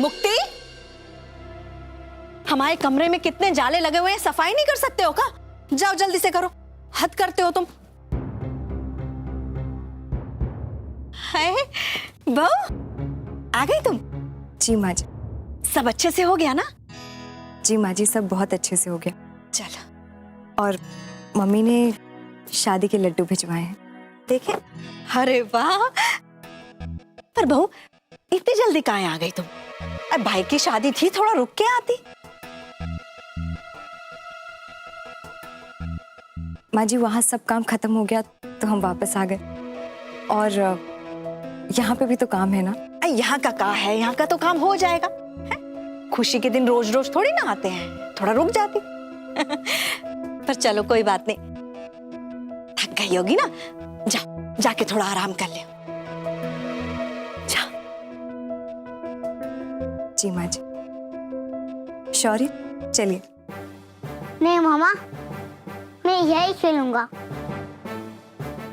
मुक्ति, हमारे कमरे में कितने जाले लगे हुए हैं, सफाई नहीं कर सकते हो का? जाओ जल्दी से करो, हद करते हो तुम। है बहू, आ गई तुम? जी माँ जी। सब अच्छे से हो गया ना? जी माँ जी, सब बहुत अच्छे से हो गया। चलो। और मम्मी ने शादी के लड्डू भिजवाए हैं, देखे? अरे वाह, पर बहू इतनी जल्दी कहाँ आ गई तुम? अब भाई की शादी थी, थोड़ा रुक के आती। माँ जी, वहाँ सब काम खत्म हो गया तो हम वापस आ गए। और यहाँ पे भी तो काम है ना। यहाँ का काम है, यहाँ का तो काम हो जाएगा है? खुशी के दिन रोज रोज थोड़ी ना आते हैं, थोड़ा रुक जाती। पर चलो कोई बात नहीं, थक गई होगी ना, जाओ जाके थोड़ा आराम कर ले। जाओ। जी माँ जी। शौर्य, चलिए। नहीं मामा, मैं यही खेलूंगा।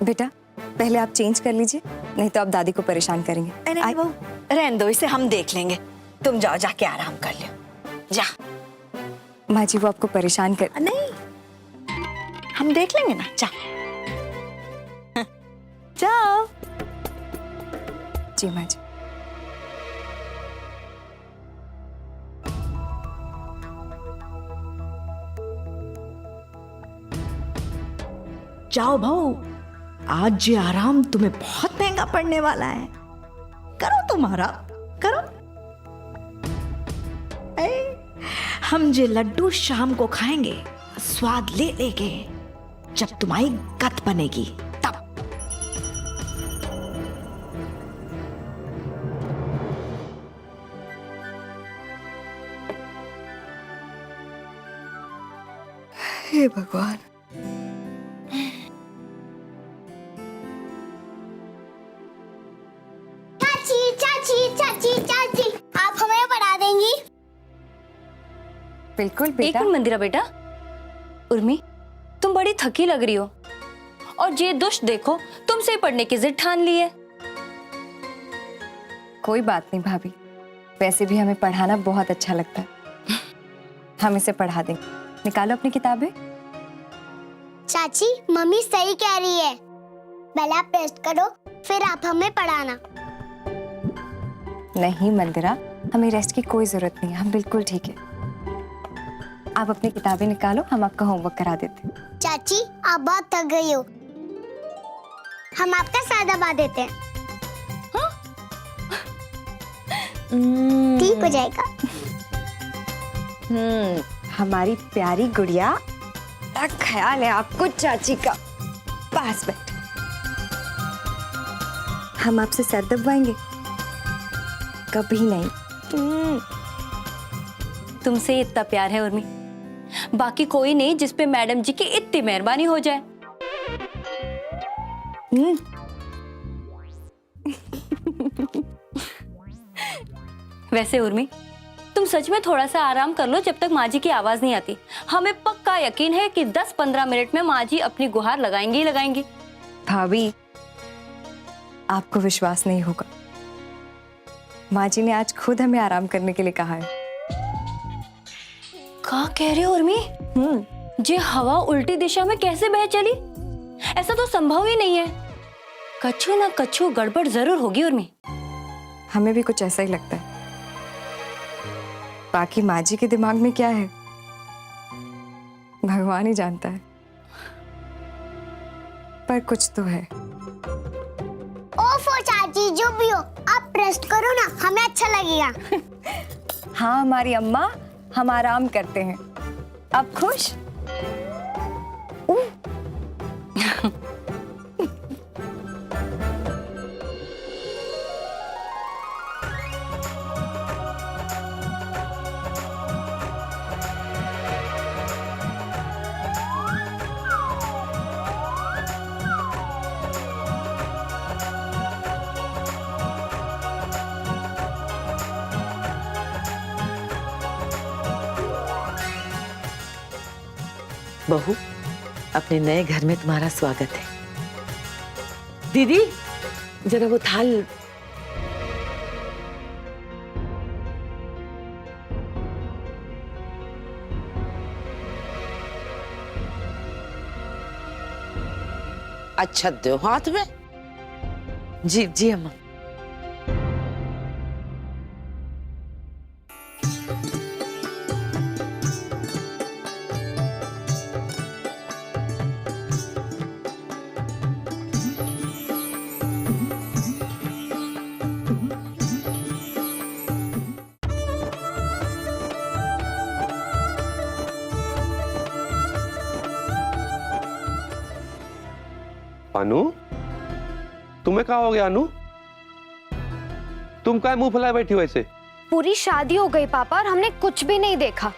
बेटा, पहले आप चेंज कर लीजिए, नहीं तो आप दादी को परेशान करेंगे। नहीं बहू, रहने दो, इसे हम देख लेंगे। तुम जाओ, जाके आराम कर लो। जा। माँ जी, वो आपको परेशान कर... नहीं, हम देख लेंगे ना। जा। जाओ। जी माँ जी। जाओ बहू, आज ये आराम तुम्हें बहुत महंगा पड़ने वाला है। करो तुम आराम, करो। हम जे लड्डू शाम को खाएंगे, स्वाद ले लेके, जब तुम्हारी गत बनेगी तब। हे भगवान। चाची चाची चाची चाची, आप हमें पढ़ा देंगी? बिल्कुल एक बेटा। मिनट मंदिरा बेटा। उर्मी, तुम बड़ी थकी लग रही हो, और ये दुष्ट देखो तुमसे पढ़ने की जिद ठान ली है। कोई बात नहीं भाभी, वैसे भी हमें पढ़ाना बहुत अच्छा लगता है। हम इसे पढ़ा देंगे। निकालो अपनी किताबें। चाची, मम्मी सही कह रही है। पहले आप टेस्ट करो, फिर आप हमें पढ़ाना। नहीं मंदिरा, हमें रेस्ट की कोई जरूरत नहीं है, हम बिल्कुल ठीक है। आप अपनी किताबें निकालो, हम आपका होमवर्क करा देते हैं। चाची, आप बहुत थक गई हो, हम आपका साथ दबा देते हैं। ठीक हो जाएगा। हमारी प्यारी गुड़िया, क्या ख्याल है आपको चाची का? पास बैठ। हम आपसे सर दबवाएंगे? कभी नहीं। तुमसे इतना प्यार है उर्मी, बाकी कोई नहीं जिस पे मैडम जी की इतनी मेहरबानी हो जाए। वैसे उर्मी, तुम सच में थोड़ा सा आराम कर लो जब तक माँ जी की आवाज नहीं आती। हमें पक्का यकीन है कि 10-15 मिनट में माँ जी अपनी गुहार लगाएंगी ही लगाएंगी। भाभी, आपको विश्वास नहीं होगा, माँ जी ने आज खुद हमें आराम करने के लिए कहा है। क्या कह रहे हो उर्मी? ये हवा उल्टी दिशा में कैसे बह चली? ऐसा तो संभव ही नहीं है। कछु ना कछु गड़बड़ जरूर होगी उर्मी। हमें भी कुछ ऐसा ही लगता है। बाकी माँ जी के दिमाग में क्या है, भगवान ही जानता है, पर कुछ तो है। ओफो चाची, जो भी हो, आप रेस्ट करो ना, हमें अच्छा लगेगा। हाँ हमारी अम्मा, हम आराम करते हैं। आप खुश? बहू, अपने नए घर में तुम्हारा स्वागत है। दीदी, जरा वो थाल। अच्छत दो हाथ में। जी जी अम्मा। अनु, तुम्हें क्या हो गया अनु? तुम क्या मुंह फुलाए बैठी हो ऐसे? पूरी शादी हो गई पापा और हमने कुछ भी नहीं देखा।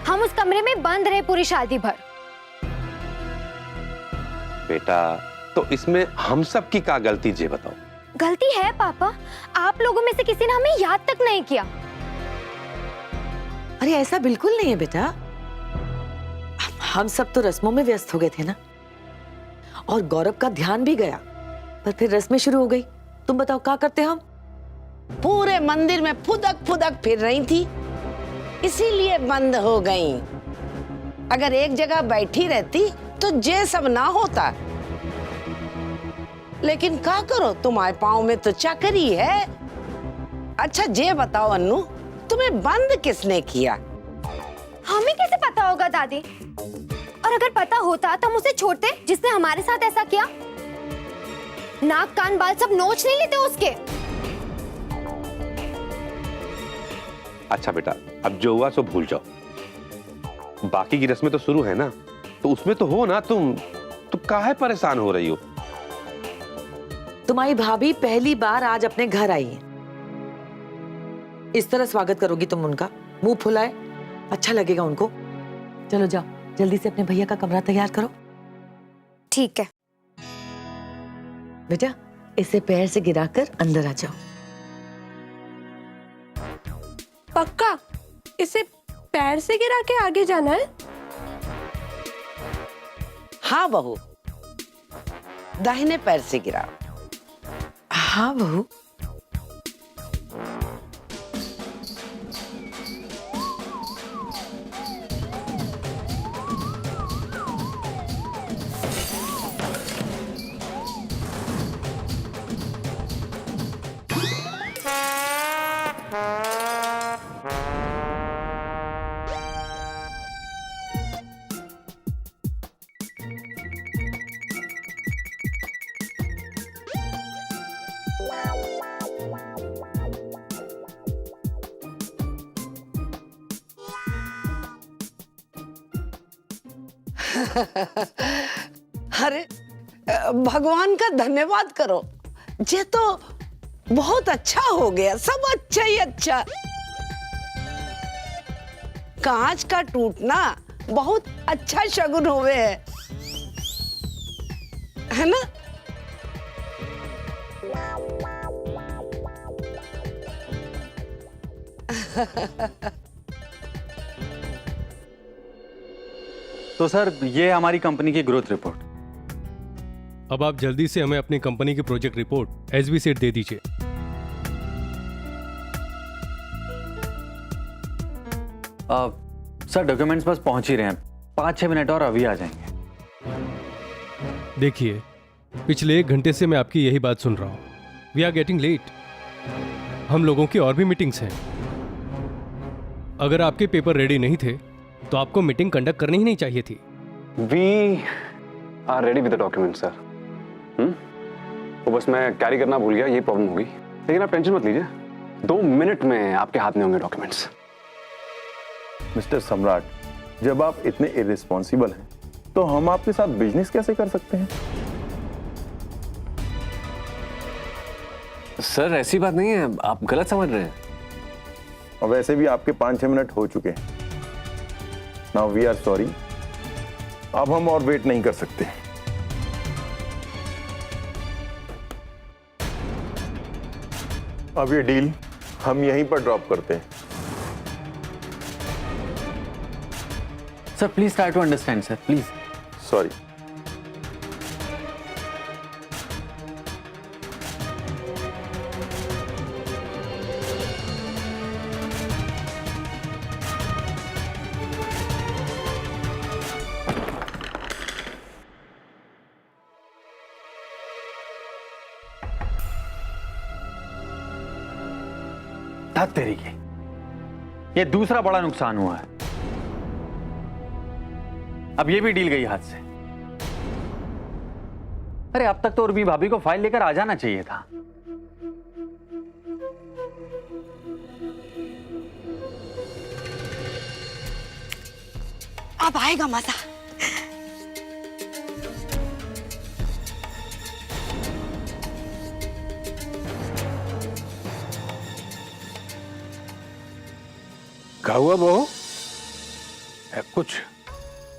हम उस कमरे में बंद रहे पूरी शादी भर। बेटा, तो इसमें हम सब की क्या गलती जे बताओ? गलती है पापा, आप लोगों में से किसी ने हमें याद तक नहीं किया। अरे ऐसा बिल्कुल नहीं है बेटा, हम सब तो रस्मों में व्यस्त हो गए थे ना, और गौरव का ध्यान भी गया, पर फिर रस्में शुरू हो गई। तुम बताओ क्या करते हम? पूरे मंदिर में फुदक फुदक फिर रही थी, इसीलिए बंद हो गई। अगर एक जगह बैठी रहती तो ये सब ना होता। लेकिन क्या करो, तुम्हारे पाँव में तो चाकरी है। अच्छा ये बताओ अन्नू, तुम्हें बंद किसने किया? हमें कैसे पता होगा दादी? और अगर पता होता तो हम उसे छोड़ते जिसने हमारे साथ ऐसा किया? नाक कान बाल सब नोच नहीं लेते उसके? अच्छा बेटा, अब जो हुआ सो भूल जाओ। बाकी की रस्में तो शुरू है ना, तो उसमें तो हो ना। तुम काहे परेशान हो रही हो? तुम्हारी भाभी पहली बार आज अपने घर आई है, इस तरह स्वागत करोगी तुम उनका? मुंह फुलाए, अच्छा लगेगा उनको? चलो जाओ, जल्दी से अपने भैया का कमरा तैयार करो। ठीक है बेटा, इसे पैर से गिराकर अंदर आ जाओ। पक्का इसे पैर से गिरा के आगे जाना है? हाँ बहू, दाहिने पैर से गिराओ। हाँ बहू। अरे भगवान का धन्यवाद करो, ये तो बहुत अच्छा हो गया। सब अच्छा ही अच्छा। कांच का टूटना बहुत अच्छा शगुन होवे है ना? तो सर, ये हमारी कंपनी की ग्रोथ रिपोर्ट। अब आप जल्दी से हमें अपनी कंपनी की प्रोजेक्ट रिपोर्ट एसबी सेट दे दीजिए। सर, डॉक्यूमेंट्स बस पहुंच ही रहे हैं, 5-6 मिनट और अभी आ जाएंगे। देखिए, पिछले 1 घंटे से मैं आपकी यही बात सुन रहा हूँ। We are getting late. हम लोगों की और भी मीटिंग्स हैं। अगर आपके पेपर रेडी नहीं थे तो आपको मीटिंग कंडक्ट करनी ही नहीं चाहिए थी। We are ready with the document sir. तो बस मैं कैरी करना भूल गया, ये प्रॉब्लम होगी। लेकिन आप टेंशन मत लीजिए, 2 मिनट में आपके हाथ में होंगे डॉक्यूमेंट्स। मिस्टर सम्राट, जब आप इतने इररिस्पॉन्सिबल हैं तो हम आपके साथ बिजनेस कैसे कर सकते हैं? सर ऐसी बात नहीं है, आप गलत समझ रहे हैं। और वैसे भी आपके 5-6 मिनट हो चुके हैं। नाउ वी आर सॉरी, अब हम और वेट नहीं कर सकते। अब ये डील हम यहीं पर ड्रॉप करते हैं। Sir please try to understand sir, please. Sorry. धत तेरी की, ये दूसरा बड़ा नुकसान हुआ है। अब ये भी डील गई हाथ से। अरे अब तक तो उर्मी भाभी को फाइल लेकर आ जाना चाहिए था। अब आएगा मजा। क्या हुआ बहू? कुछ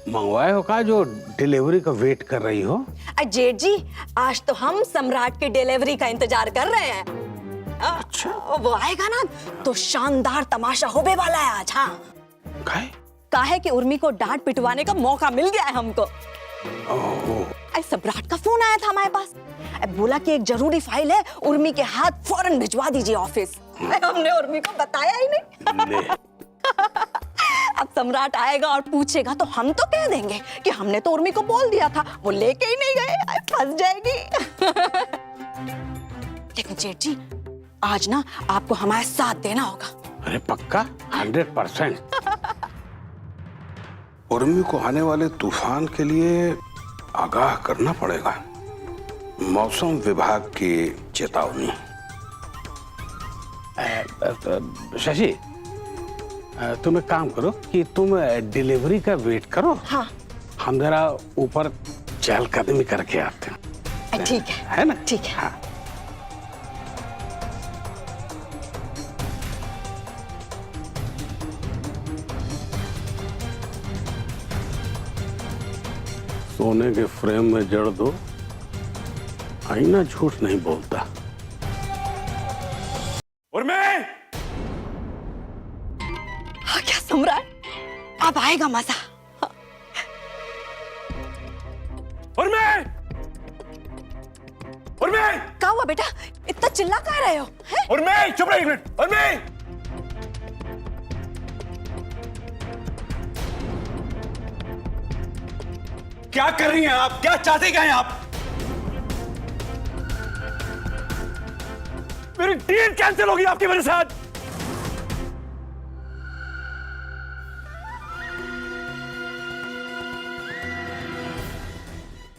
मंगवाए हो का जो डिलीवरी का वेट कर रही हो? जेठ जी, आज तो हम सम्राट की डिलीवरी का इंतजार कर रहे हैं। अच्छा। वो आएगा ना तो शानदार तमाशा होने वाला है आज। हाँ, काहे कि उर्मी को डांट पिटवाने का मौका मिल गया है हमको। सम्राट का फोन आया था हमारे पास, बोला कि एक जरूरी फाइल है, उर्मी के हाथ फौरन भिजवा दीजिए ऑफिस। हमने उर्मी को बताया ही नहीं। अब सम्राट आएगा और पूछेगा तो हम तो कह देंगे कि हमने तो उर्मी को बोल दिया था, वो लेके ही नहीं गए, फंस जाएगी। लेकिन जेठ जी, आज ना आपको हमारे साथ देना होगा। अरे पक्का 100%। उर्मी को आने वाले तूफान के लिए आगाह करना पड़ेगा। मौसम विभाग की चेतावनी। शशि, तुम एक काम करो कि तुम डिलीवरी का वेट करो। हाँ। हम जरा ऊपर चहलकदमी करके आते हैं। ठीक है ना? ठीक है। हाँ। सोने के फ्रेम में जड़ दो, आईना झूठ नहीं बोलता। उर्मी! हाँ, क्या सम्राट? अब आएगा मजा। उर्मी! उर्मी! क्या हुआ बेटा? इतना चिल्ला क्या रहे हो? उर्मी, चुप रहो एक मिनट। उर्मी! क्या कर रही हैं आप? क्या चाहते क्या हैं आप? मेरी डील कैंसिल होगी आपकी वजह से आज।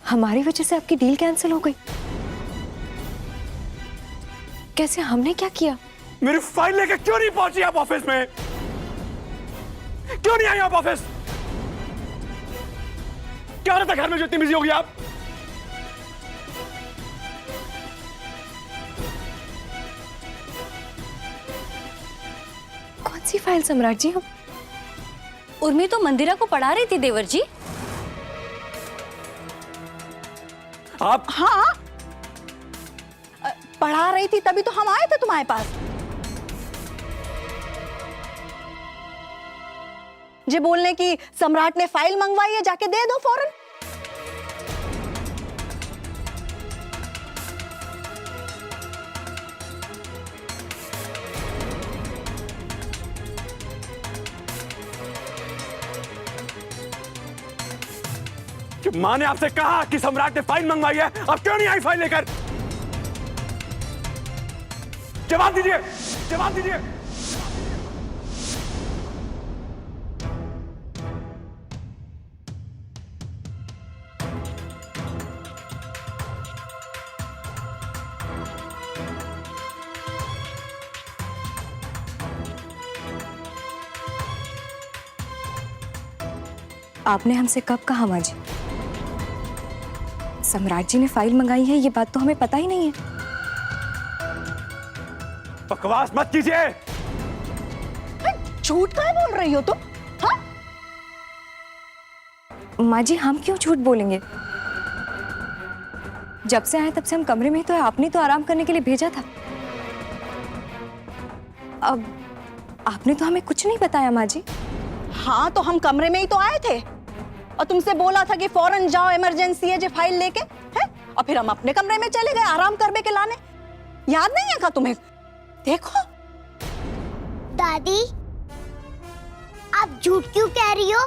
हमारी वजह से आपकी डील कैंसिल हो गई? कैसे? हमने क्या किया? मेरी फाइल लेके क्यों नहीं पहुंची आप ऑफिस में? क्यों नहीं आई आप ऑफिस? क्या रहता घर में जो इतनी बिजी होगी आप? कौन सी फाइल सम्राट जी? हम उर्मी तो मंदिरा को पढ़ा रही थी देवर जी। आप? हाँ, पढ़ा रही थी तभी तो हम आए थे तुम्हारे पास। जे बोलने की सम्राट ने फाइल मंगवाई है, जाके दे दो फौरन। माँ ने आपसे कहा कि सम्राट ने फाइल मंगवाई है, अब क्यों नहीं आई फाइल लेकर? जवाब दीजिए, जवाब दीजिए। आपने हमसे कब कहा माँ जी? सम्राट जी ने फाइल मंगाई है, ये बात तो हमें पता ही नहीं है। बकवास मत कीजिए। झूठ क्या बोल रही हो तुम? हाँ? माँ जी, हम क्यों झूठ बोलेंगे? जब से आए तब से हम कमरे में ही तो है, आपने तो आराम करने के लिए भेजा था। अब आपने तो हमें कुछ नहीं बताया माँ जी। हाँ, तो हम कमरे में ही तो आए थे और तुमसे बोला था कि फौरन जाओ, इमरजेंसी है, जो फाइल लेके है। और फिर हम अपने कमरे में चले गए आराम करने के लाने। याद नहीं है क्या तुम्हें? देखो दादी, आप झूठ क्यों कह रही हो?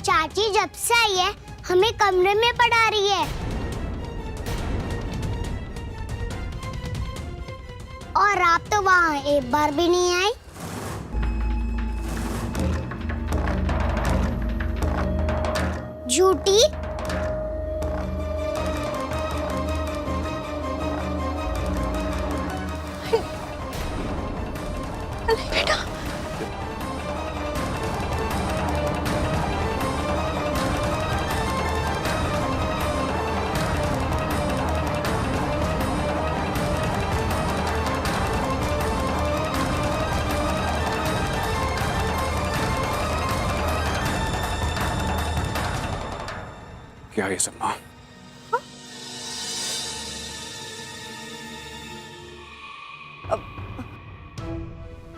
चाची जब से आई है हमें कमरे में पढ़ा रही है और पर आप तो वहाँ एक बार भी नहीं आई। झूठी। बेटा क्या ये सब माँ?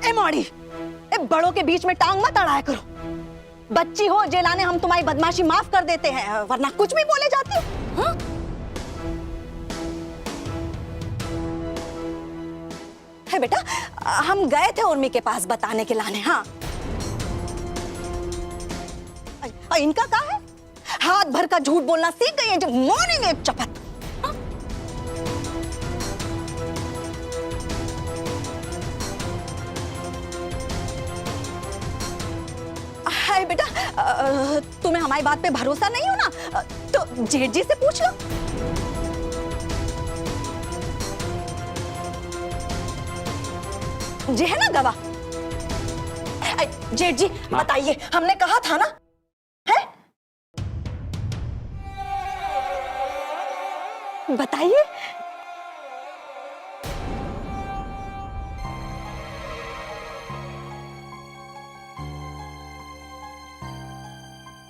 ए मौड़ी, ए बड़ों के बीच में टांग मत अड़ाया करो। बच्ची हो जेलाने हम तुम्हारी बदमाशी माफ कर देते हैं, वरना कुछ भी बोले जाती हो। हाँ? है बेटा, हम गए थे उर्मी के पास बताने के लाने। हाँ, इनका क्या है? हाथ भर का झूठ बोलना सीख गई है, जो मोड़ेंगे एक चपत। हाय बेटा, तुम्हें हमारी बात पे भरोसा नहीं हो ना, तो जेठ जी से पूछ लो। जे है ना गवाह। जेठ जी बताइए, हमने कहा था ना, है? बताइए।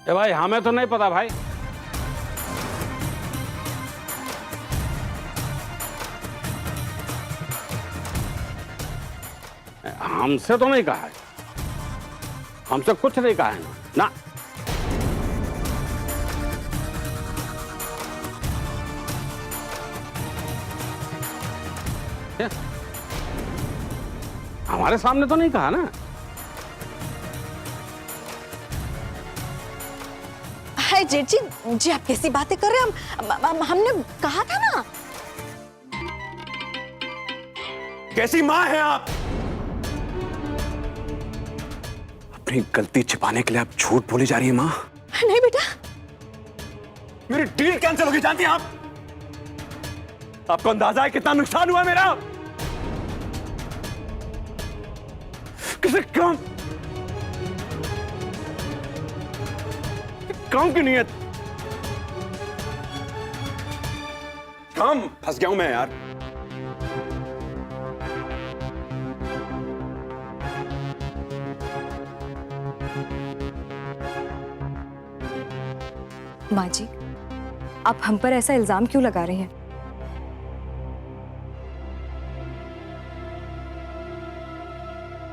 ए भाई हमें तो नहीं पता भाई। हमसे तो नहीं कहा है, हमसे कुछ नहीं कहा है ना। हमारे सामने तो नहीं कहा ना। हाय जेठ जी, जी आप कैसी बातें कर रहे हैं? हमने कहा था ना। कैसी माँ है आप? अपनी गलती छिपाने के लिए आप झूठ बोली जा रही है माँ। नहीं बेटा, मेरी डील कैंसिल होगी जानती हैं आप? आपको अंदाजा है कितना नुकसान हुआ मेरा? किसी काम की नीयत, काम फंस गया हूं मैं यार। माँ जी, आप हम पर ऐसा इल्जाम क्यों लगा रही हैं?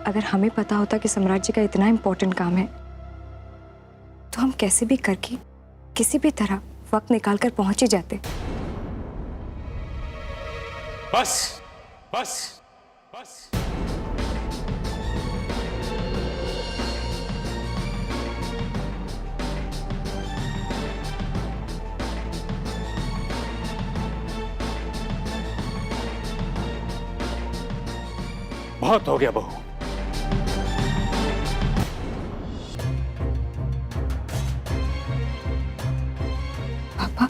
अगर हमें पता होता कि सम्राट जी का इतना इंपॉर्टेंट काम है, तो हम कैसे भी करके किसी भी तरह वक्त निकालकर पहुंच ही जाते। बस बस बस। बहुत हो गया बहू। पापा,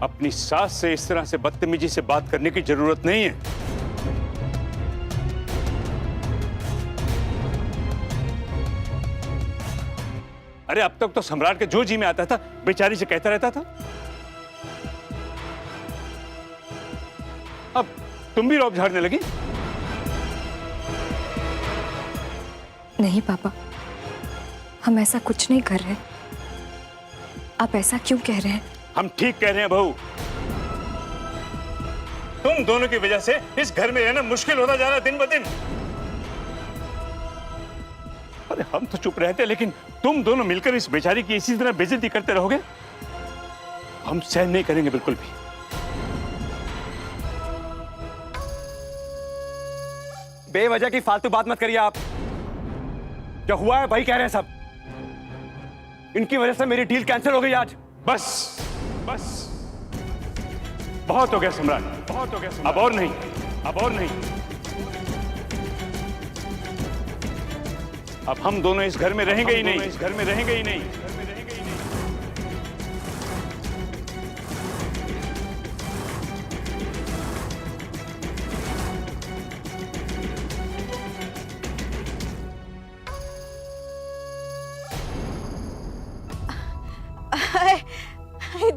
अपनी सास से इस तरह से बदतमीजी से बात करने की जरूरत नहीं है। अरे अब तक तो सम्राट के जो जी में आता था बेचारी से कहता रहता था, अब तुम भी रौब झाड़ने लगी। नहीं पापा, हम ऐसा कुछ नहीं कर रहे। आप ऐसा क्यों कह रहे हैं? हम ठीक कह रहे हैं बहू। तुम दोनों की वजह से इस घर में रहना मुश्किल होता जा रहा है दिन ब दिन। अरे हम तो चुप रहते, लेकिन तुम दोनों मिलकर इस बेचारी की इसी तरह बेइज्जती करते रहोगे, हम सहन नहीं करेंगे बिल्कुल भी। बेवजह की फालतू बात मत करिए आप। जो हुआ है वही कह रहे हैं सब। इनकी वजह से मेरी डील कैंसिल हो गई आज। बस बस बहुत हो गया सम्राट, बहुत हो गया सम्राट। अब और नहीं, अब और नहीं। अब हम दोनों इस घर में रहेंगे ही नहीं, इस घर में रहेंगे ही नहीं।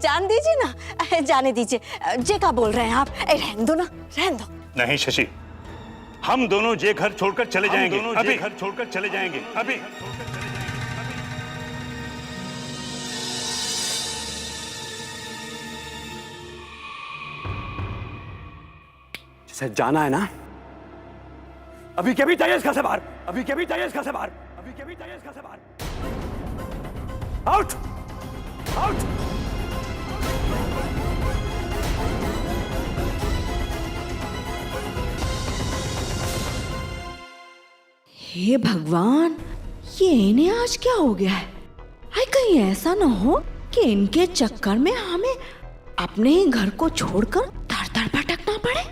जान दीजिए ना, जाने दीजिए। जे का बोल रहे हैं आप? रहने दो ना, रहने दो। नहीं शशि, हम दोनों जे घर छोड़कर चले जाएंगे, अभी घर छोड़कर चले जाएंगे अभी। जिसे जाना है ना, अभी के भी चाहिए इसका से बाहर, अभी के भी चाहिए इसका से बाहर, अभी के भी चाहिए इसका से बाहर। Out out. हे भगवान, ये इन्हें आज क्या हो गया है? हाय, कहीं ऐसा ना हो कि इनके चक्कर में हमें अपने ही घर को छोड़कर धर धर भटकना पड़े।